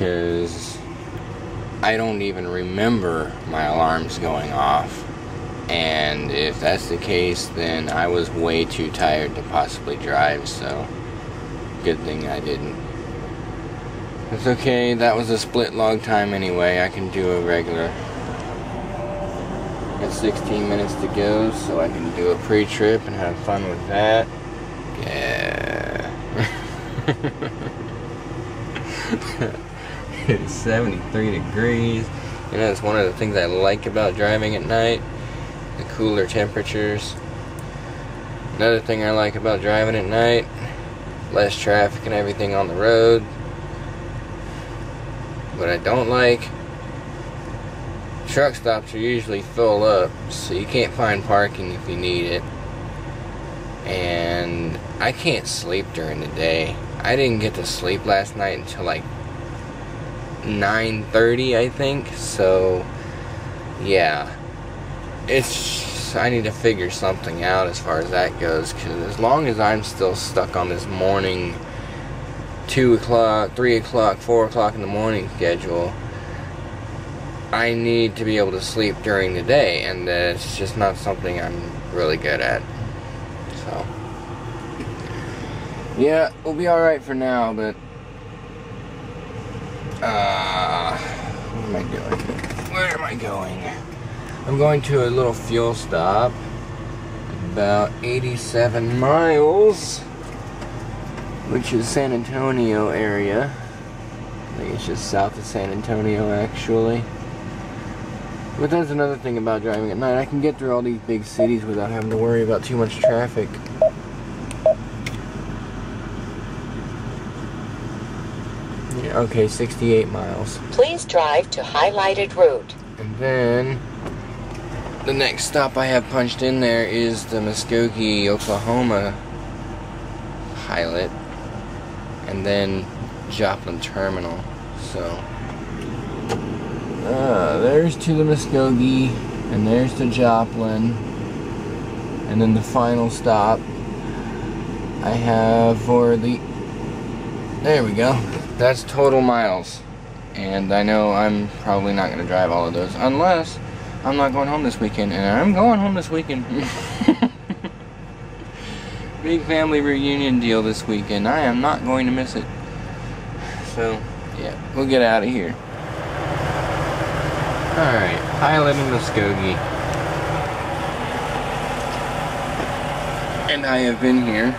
because I don't even remember my alarms going off. And if that's the case, then I was way too tired to possibly drive, so good thing I didn't. It's okay, that was a split log time anyway. I can do a regular. Got 16 minutes to go, so I can do a pre-trip and have fun with that. Yeah. It's 73 degrees. You know, it's one of the things I like about driving at night. The cooler temperatures. Another thing I like about driving at night, less traffic and everything on the road. What I don't like, truck stops are usually full up, so you can't find parking if you need it. And I can't sleep during the day. I didn't get to sleep last night until like 9:30, I think. So yeah, I need to figure something out as far as that goes, because as long as I'm still stuck on this morning 2 o'clock, 3 o'clock, 4 o'clock in the morning schedule, I need to be able to sleep during the day, and it's just not something I'm really good at. So yeah, we'll be alright for now, but what am I doing? Where am I going? I'm going to a little fuel stop, about 87 miles, which is San Antonio area. I think it's just south of San Antonio, actually. But that's another thing about driving at night. I can get through all these big cities without having to worry about too much traffic. Yeah, okay, 68 miles. Please drive to highlighted route. And then the next stop I have punched in there is the Muskogee, Oklahoma pilot, and then Joplin Terminal. So there's to the Muskogee, and there's to Joplin, and then the final stop I have for the, there we go, that's total miles. And I know I'm probably not going to drive all of those unless I'm not going home this weekend, and I'm going home this weekend. Big family reunion deal this weekend. I am not going to miss it. So, yeah, we'll get out of here. Alright, piloting Muskogee. And I have been here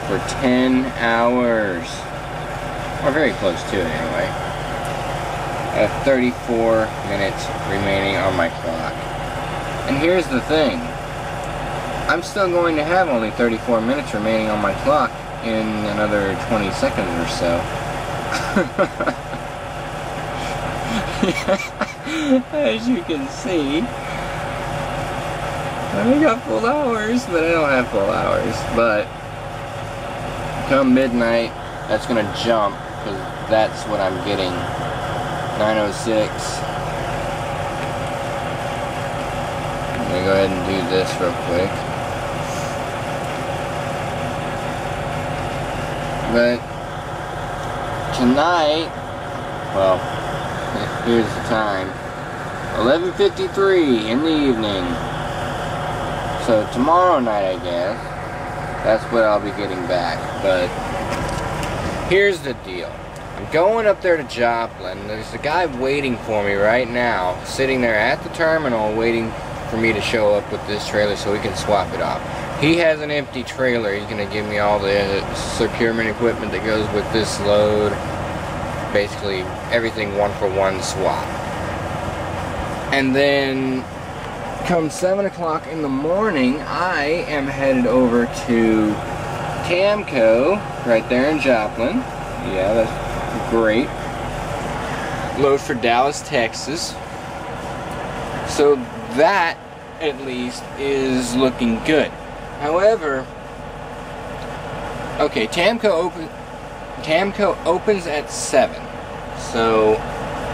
for 10 hours. Or very close to it, anyway. I have 34 minutes remaining on my clock. And here's the thing. I'm still going to have only 34 minutes remaining on my clock in another 20 seconds or so. As you can see, I got full hours, but I don't have full hours. But come midnight, that's going to jump, because that's what I'm getting. 9:06. I'm going to go ahead and do this real quick. But tonight, well, here's the time, 11:53 in the evening. So tomorrow night, I guess, that's what I'll be getting back. But here's the deal. I'm going up there to Joplin. There's a guy waiting for me right now, sitting there at the terminal waiting for me to show up with this trailer so we can swap it off. He has an empty trailer. He's going to give me all the procurement equipment that goes with this load. Basically, everything one-for-one swap. And then, come 7 o'clock in the morning, I am headed over to Tamco, right there in Joplin. Yeah, that's great. Load for Dallas, Texas. So that, at least, is looking good. However, okay, Tamco opens at 7, so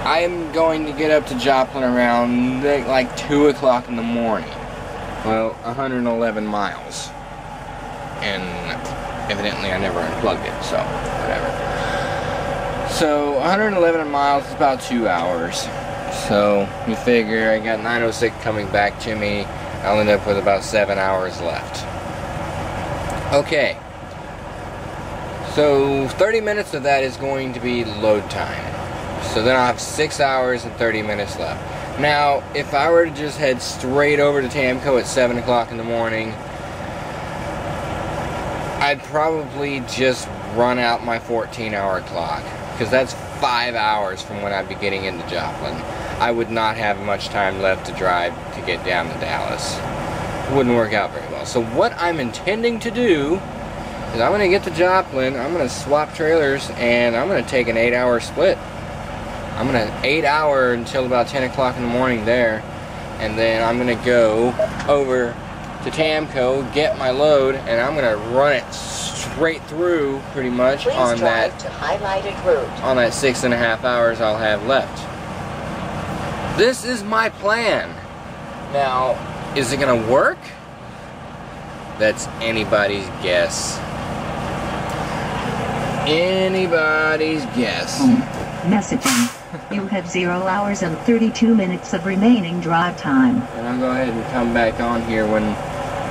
I'm going to get up to Joplin around like 2 o'clock in the morning. Well, 111 miles, and evidently I never unplugged it, so whatever. So 111 miles is about 2 hours. So you figure I got 906 coming back to me. I'll end up with about 7 hours left. Okay. So 30 minutes of that is going to be load time. So then I'll have 6 hours and 30 minutes left. Now, if I were to just head straight over to Tamco at 7 o'clock in the morning, I'd probably just run out my 14-hour clock, because that's 5 hours from when I'd be getting into Joplin. I would not have much time left to drive to get down to Dallas. It wouldn't work out very well. So what I'm intending to do is I'm going to get to Joplin, I'm going to swap trailers, and I'm going to take an 8-hour split. I'm going to 8 hour until about 10 o'clock in the morning there, and then I'm going to go over to Tamco, get my load, and I'm going to run it straight through pretty much on that to highlighted route. On that 6.5 hours I'll have left. This is my plan. Now, is it going to work? That's anybody's guess. Anybody's guess. Messaging. You have 0 hours and 32 minutes of remaining drive time. And I'll go ahead and come back on here when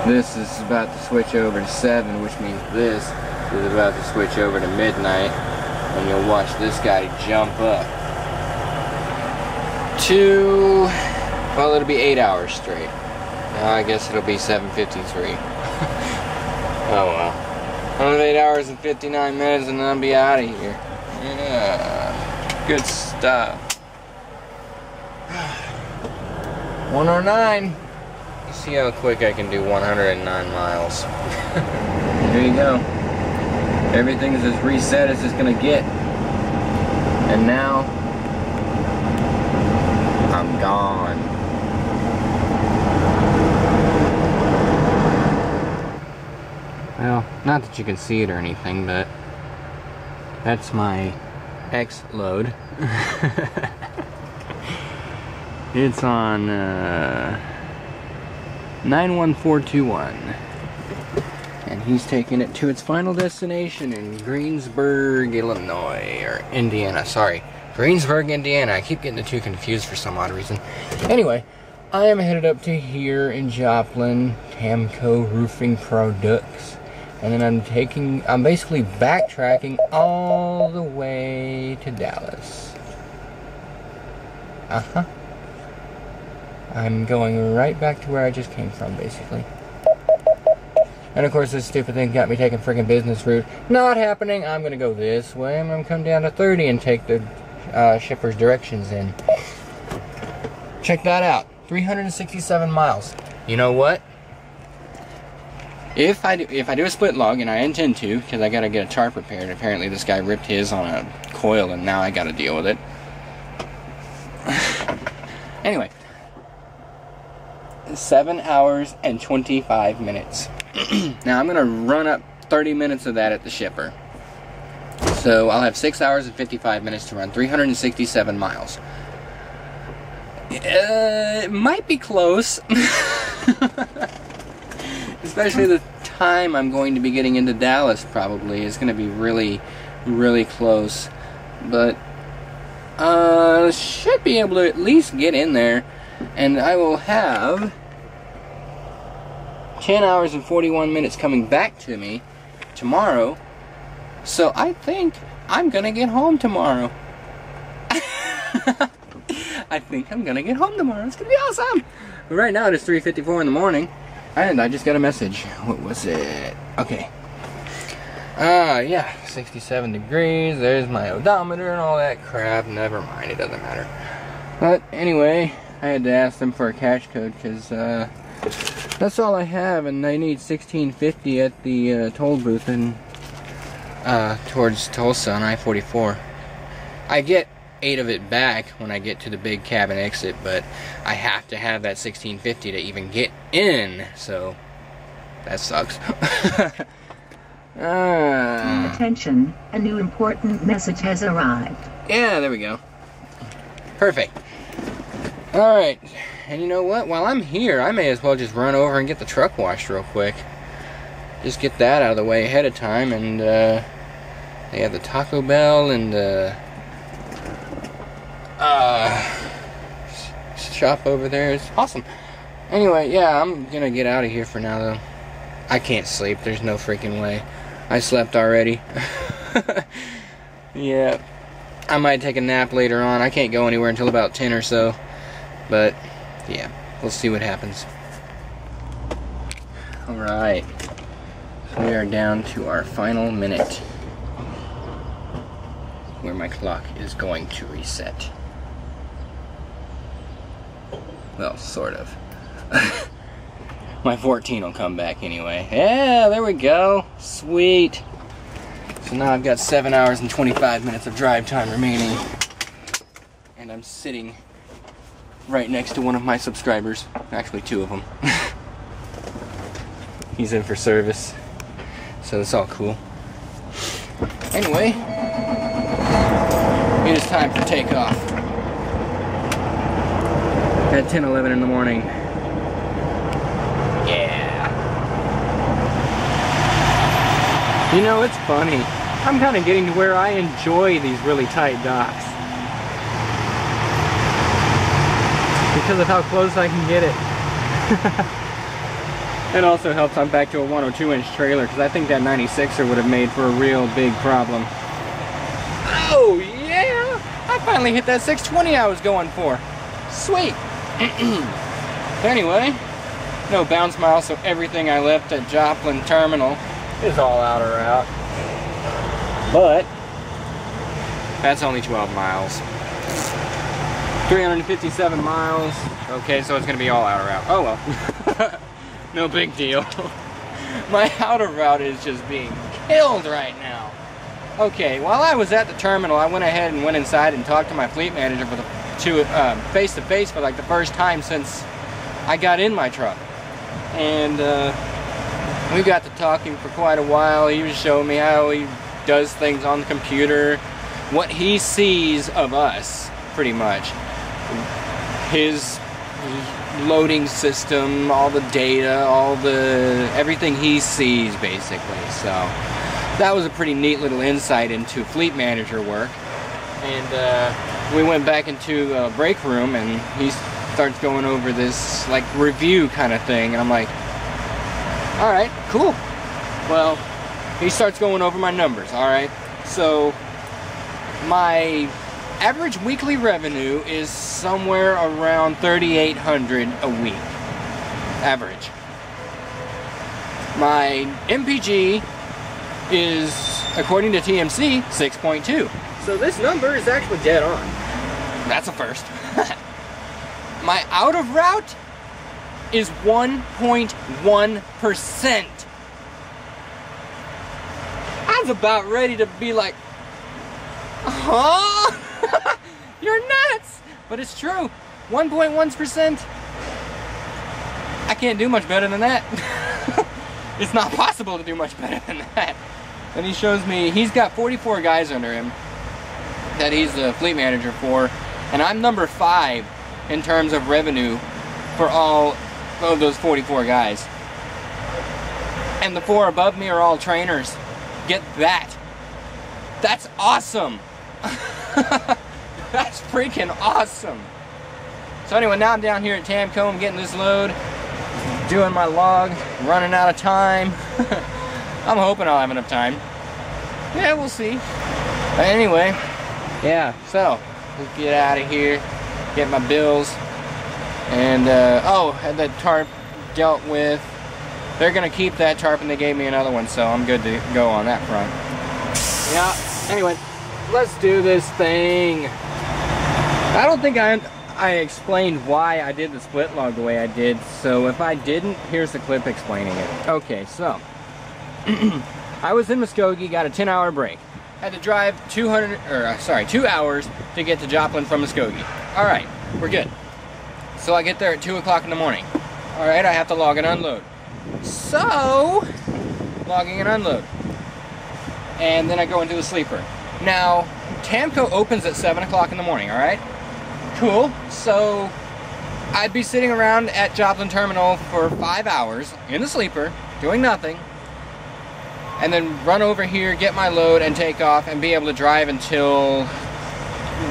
this is about to switch over to 7, which means this is about to switch over to midnight. And you'll watch this guy jump up to, well, it'll be 8 hours straight. Now I guess it'll be 7:53. Oh well. Another 8 hours and 59 minutes and then I'll be out of here. Yeah. Good stuff. 109. Let's see how quick I can do 109 miles. There you go. Everything is as reset as it's gonna get. And now I'm gone. Well, not that you can see it or anything, but that's my X load. It's on 91421. And he's taking it to its final destination in Greensburg, Illinois, or Indiana, sorry. Greensburg, Indiana. I keep getting the two confused for some odd reason. Anyway, I am headed up to here in Joplin, Tamco Roofing Products. And then I'm basically backtracking all the way to Dallas. I'm going right back to where I just came from, basically. And of course, this stupid thing got me taking friggin' business route. Not happening. I'm gonna go this way. I'm gonna come down to 30 and take the shipper's directions in. Check that out. 367 miles. You know what? If I do a split log, and I intend to, because I gotta get a tarp repaired. Apparently this guy ripped his on a coil, and now I gotta deal with it. Anyway, 7 hours and 25 minutes. Now I'm gonna run up 30 minutes of that at the shipper. So I'll have 6 hours and 55 minutes to run 367 miles. It might be close. Especially the time I'm going to be getting into Dallas probably is going to be really, really close. But should be able to at least get in there. And I will have 10 hours and 41 minutes coming back to me tomorrow. So I think I'm going to get home tomorrow. I think I'm going to get home tomorrow. It's going to be awesome. But right now it is 3:54 in the morning. And I just got a message. What was it? Okay. Yeah, 67 degrees. There's my odometer and all that crap. Never mind, it doesn't matter. But anyway, I had to ask them for a cash code because that's all I have, and I need $16.50 at the toll booth in towards Tulsa on I-44. I get 8 of it back when I get to the big cabin exit, but I have to have that $16.50 to even get in, so that sucks. Attention, a new important message has arrived. Yeah, there we go. Perfect. Alright, and you know what? While I'm here, I may as well just run over and get the truck washed real quick. Just get that out of the way ahead of time, and they have the Taco Bell and shop over there is awesome. Anyway, yeah, I'm gonna get out of here for now though. I can't sleep, there's no freaking way. I slept already. Yeah, I might take a nap later on. I can't go anywhere until about 10 or so. But, yeah, we'll see what happens. Alright, so we are down to our final minute, where my clock is going to reset. Well, sort of. My 14 will come back anyway. Yeah, there we go. Sweet. So now I've got 7 hours and 25 minutes of drive time remaining. And I'm sitting right next to one of my subscribers. Actually, two of them. He's in for service. So it's all cool. Anyway, it is time for takeoff. At 10:11 in the morning. Yeah. You know, it's funny. I'm kind of getting to where I enjoy these really tight docks. Because of how close I can get it. It also helps I'm back to a 102-inch trailer, because I think that 96er would have made for a real big problem. Oh, yeah! I finally hit that 620 I was going for. Sweet! But anyway, no bounce miles, so everything I left at Joplin Terminal is all out of route. But that's only 12 miles. 357 miles. Okay, so it's gonna be all out of route. Oh well. No big deal. My outer route is just being killed right now. Okay, while I was at the terminal, I went ahead and went inside and talked to my fleet manager for face to face for like the first time since I got in my truck. And we got to talking for quite a while. He was showing me how he does things on the computer, what he sees of us, pretty much. His loading system, all the data, everything he sees, basically. So that was a pretty neat little insight into fleet manager work. And we went back into a break room, and he starts going over this like review kind of thing, and I'm like, all right, cool. Well, he starts going over my numbers. All right, so my average weekly revenue is somewhere around $3,800 a week, average. My MPG is, according to TMC, 6.2. So this number is actually dead on. That's a first. My out of route is 1.1%. I was about ready to be like, huh? You're nuts! But it's true. 1.1%. I can't do much better than that. It's not possible to do much better than that. And he shows me, he's got 44 guys under him that he's the fleet manager for, and I'm number 5 in terms of revenue for all of those 44 guys. And the 4 above me are all trainers. Get that. That's awesome. That's freaking awesome. So anyway, now I'm down here at Tamco. I'm getting this load, doing my log, running out of time. I'm hoping I'll have enough time. Yeah, we'll see. But anyway, yeah, so let's get out of here, get my bills, and oh, had that tarp dealt with. They're gonna keep that tarp, and they gave me another one, so I'm good to go on that front. Yeah, anyway, let's do this thing. I don't think I explained why I did the split log the way I did, so if I didn't, here's the clip explaining it. Okay, so I was in Muskogee, got a 10-hour break. Had to drive 2 hours to get to Joplin from Muskogee. All right, we're good. So I get there at 2 o'clock in the morning. All right, I have to log and unload. So, logging and unload. And then I go into the sleeper. Now, Tamco opens at 7 o'clock in the morning, all right? Cool. So, I'd be sitting around at Joplin Terminal for 5 hours in the sleeper, doing nothing, and then run over here, get my load, and take off, and be able to drive until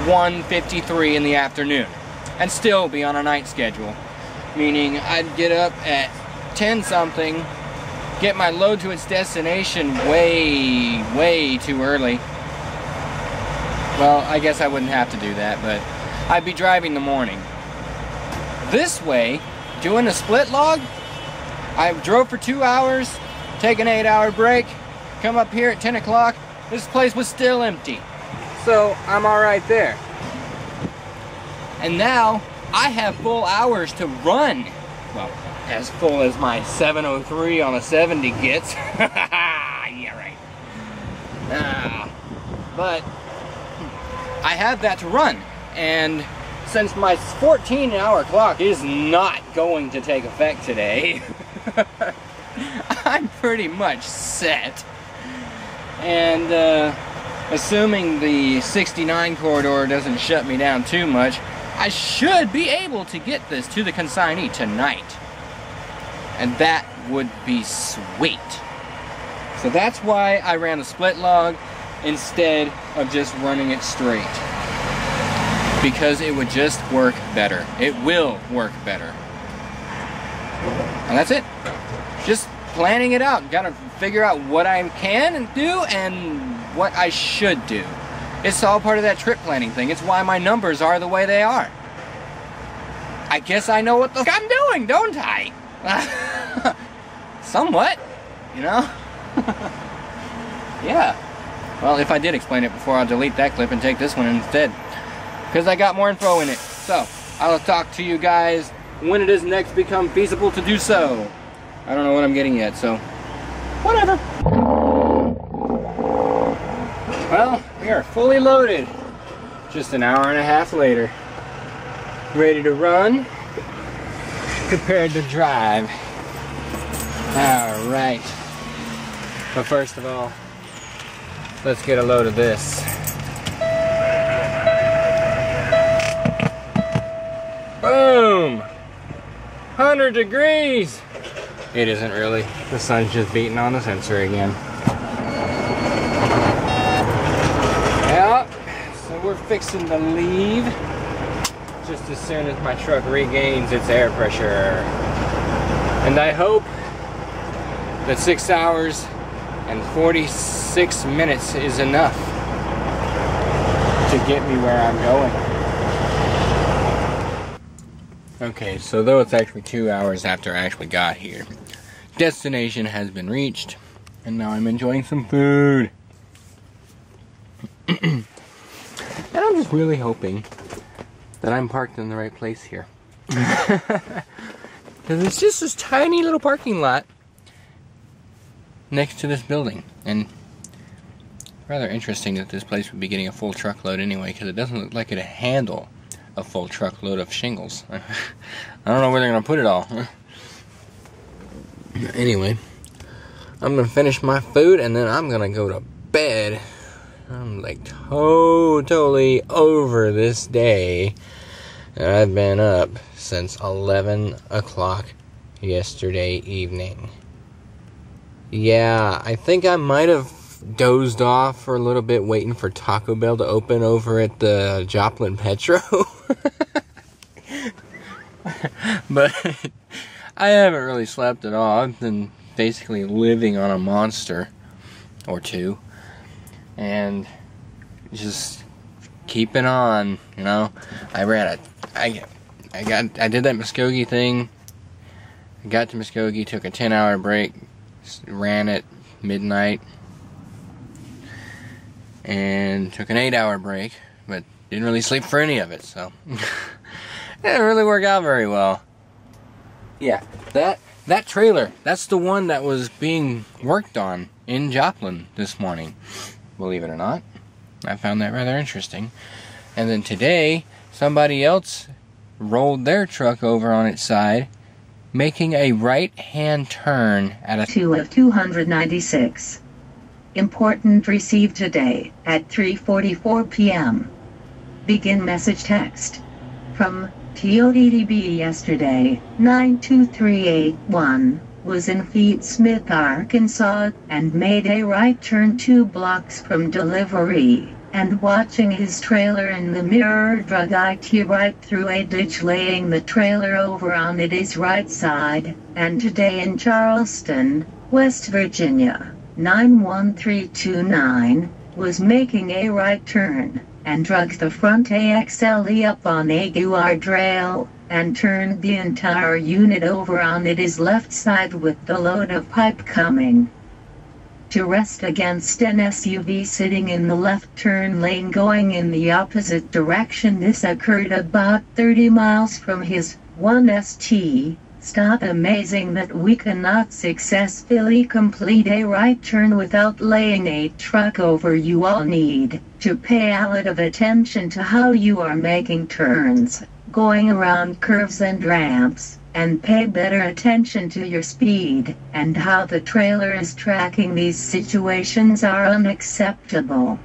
1:53 in the afternoon and still be on a night schedule. Meaning I'd get up at 10 something, get my load to its destination way too early. Well, I guess I wouldn't have to do that, but I'd be driving the morning. This way, doing a split log, I drove for 2 hours, take an 8-hour break, come up here at 10 o'clock, this place was still empty. So I'm alright there. And now I have full hours to run. Well, as full as my 703 on a 70 gets. Yeah, right. But I have that to run. And since my 14-hour clock is not going to take effect today, I'm pretty much set. And assuming the 69 corridor doesn't shut me down too much, I should be able to get this to the consignee tonight. And that would be sweet. So that's why I ran the split log instead of just running it straight. Because it would just work better. It will work better. And that's it. Just planning it out. Gotta figure out what I can do and what I should do. It's all part of that trip planning thing. It's why my numbers are the way they are. I guess I know what the f I'm doing, don't I? Somewhat, you know? Yeah. Well, if I did explain it before, I'll delete that clip and take this one instead. Because I got more info in it. So, I'll talk to you guys when it is next become feasible to do so. I don't know what I'm getting yet, so whatever. Well, we are fully loaded. Just an hour and a half later. Ready to run, prepared to drive. Alright. But first of all, let's get a load of this. Boom! 100 degrees! It isn't really. The sun's just beating on the sensor again. Yeah, so we're fixing to leave just as soon as my truck regains its air pressure. And I hope that 6 hours and 46 minutes is enough to get me where I'm going. Okay, so though it's actually 2 hours after I actually got here, destination has been reached, and now I'm enjoying some food. And I'm just really hoping that I'm parked in the right place here. Because it's just this tiny little parking lot next to this building. And rather interesting that this place would be getting a full truckload anyway, because it doesn't look like it'd handle a full truckload of shingles. I don't know where they're going to put it all. Anyway, I'm going to finish my food and then I'm going to go to bed. I'm like totally over this day. I've been up since 11 o'clock yesterday evening. Yeah, I think I might have dozed off for a little bit waiting for Taco Bell to open over at the Joplin Petro. But I haven't really slept at all. I've been basically living on a monster or two. And just keeping on, you know. I did that Muskogee thing. I got to Muskogee, took a 10-hour break, ran at midnight, and took an 8-hour break, but didn't really sleep for any of it, so it didn't really work out very well. Yeah, that trailer, that's the one that was being worked on in Joplin this morning. Believe it or not. I found that rather interesting. And then today, somebody else rolled their truck over on its side, making a right-hand turn at a 2 of 296. Important received today at 3:44 p.m. Begin message text. From TODDB yesterday, 92381. Was in Fleet Smith, Arkansas, and made a right turn 2 blocks from delivery, and watching his trailer in the mirror drug IT right through a ditch, laying the trailer over on its right side, and today in Charleston, West Virginia, 91329, was making a right turn, and drug the front axle up on a guardrail, and turned the entire unit over on its left side with the load of pipe coming to rest against an SUV sitting in the left turn lane going in the opposite direction. This occurred about 30 miles from his 1ST stop. Amazing that we cannot successfully complete a right turn without laying a truck over. You all need to pay a lot of attention to how you are making turns, going around curves and ramps, and pay better attention to your speed, and how the trailer is tracking. These situations are unacceptable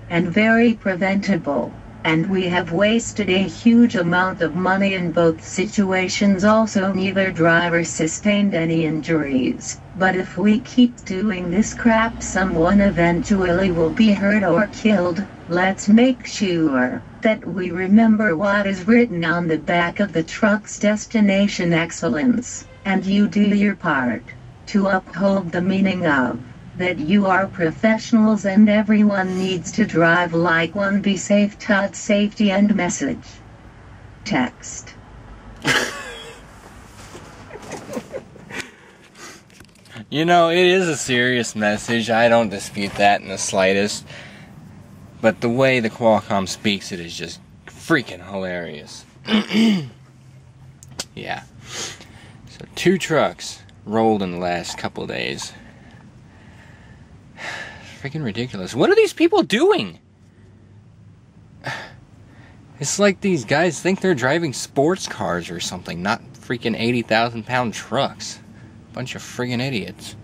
and very preventable, and we have wasted a huge amount of money in both situations. Also, neither driver sustained any injuries, but if we keep doing this crap, someone eventually will be hurt or killed. Let's make sure that we remember what is written on the back of the truck's destination: excellence, and you do your part to uphold the meaning of that. You are professionals and everyone needs to drive like one. Be safe. Todd safety and message. Text. You know, it is a serious message. I don't dispute that in the slightest. But the way the Qualcomm speaks it is just freaking hilarious. Yeah. So 2 trucks rolled in the last couple of days. Freaking ridiculous. What are these people doing? It's like these guys think they're driving sports cars or something, not freaking 80,000-pound trucks. Bunch of friggin' idiots.